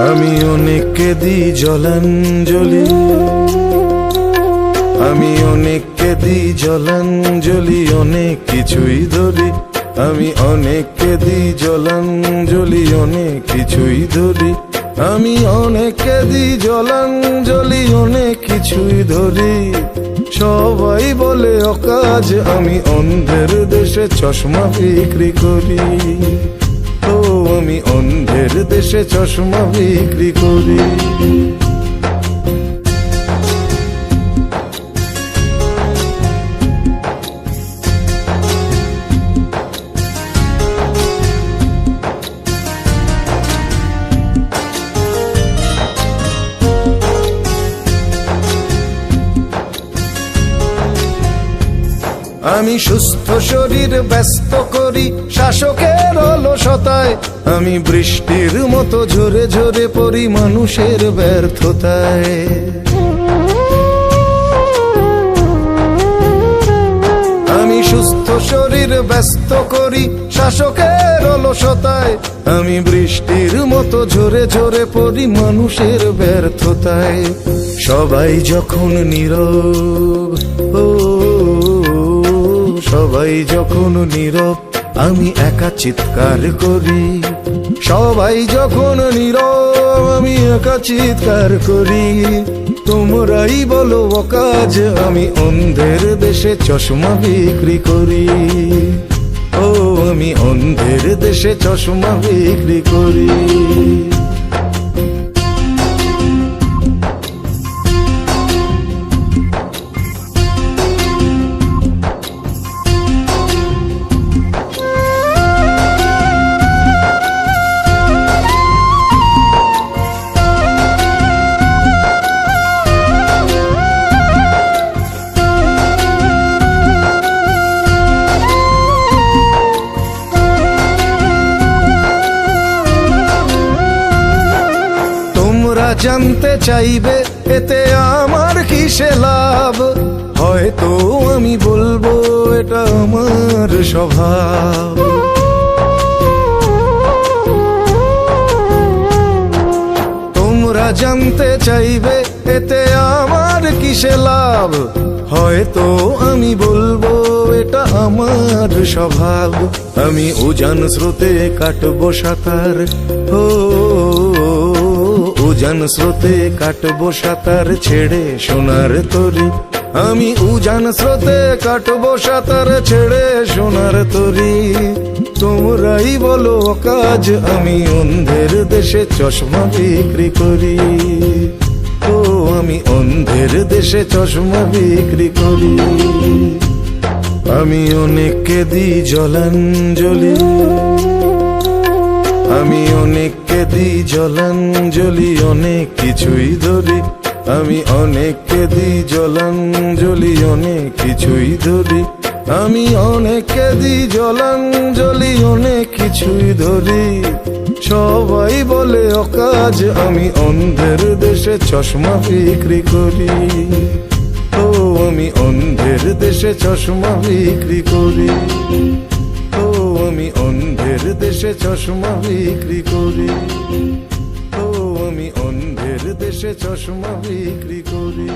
আমি অনেককে দিই জলাঞ্জলি, আমি অনেককে দিই জলাঞ্জলি, অনেক কিছুই ধরি। আমি অনেককে দিই জলাঞ্জলি, অনেক কিছুই ধরি। আমি অনেককে দিই জলাঞ্জলি, অনেক কিছুই ধরি। সবাই বলে অকাজ, আমি অন্ধের দেশে চশমা বিক্রি করি। ও আমি অন্ধের দেশে চশমা বিক্রি করি। আমি সুস্থ শরীর ব্যস্ত করি শাসকের অলসতায়। আমি বৃষ্টির মতো ঝরে ঝরে পড়ি মানুষের ব্যর্থতায়। আমি সুস্থ শরীর ব্যস্ত করি শাসকের অলসতায়। আমি বৃষ্টির মতো ঝরে ঝরে পড়ি মানুষের ব্যর্থতায়। সবাই যখন নীরব, ও সবাই যখন নীরব, আমি একা চিৎকার করি। সবাই যখন নীরব, আমি একা চিৎকার করি। তোমরাই বলো অকাজ, আমি অন্ধের দেশে চশমা বিক্রি করি। ও আমি অন্ধের দেশে চশমা বিক্রি করি। জানতে চাইবে এতে আমার কিসে লাভ? হয়তো আমি বলবো এটা আমার স্বভাব। তোমরা জানতে চাইবে এতে আমার কিসে লাভ? হয়তো আমি বলবো এটা আমার স্বভাব। আমি উজান স্রোতে কাটবো সাঁতার, ও উজান স্রোতে কাটবো সাঁতার ছেড়ে সোনার তরি। আমি উজান স্রোতে কাটবো সাঁতার ছেড়ে সোনার তরি। তোমরাই বলো কাজ, আমি অন্ধের দেশে চশমা বিক্রি করি। ও আমি অন্ধের দেশে চশমা বিক্রি করি। আমি অনেককে দিই জলাঞ্জলি, আমি অনেককে দিই জলাঞ্জলি, অনেক কিছুই ধরি। আমি অনেককে দিই জলাঞ্জলি, অনেক কিছুই ধরি। আমি অনেককে দিই জলাঞ্জলি, অনেক কিছুই ধরি। সবাই বলে অকাজ, আমি অন্ধের দেশে চশমা বিক্রি করি। ও আমি অন্ধের দেশে চশমা বিক্রি করি। ও আমি অন্ধের দেশে চশমা বিক্রি করি। ও আমি অন্ধের দেশে চশমা বিক্রি করি।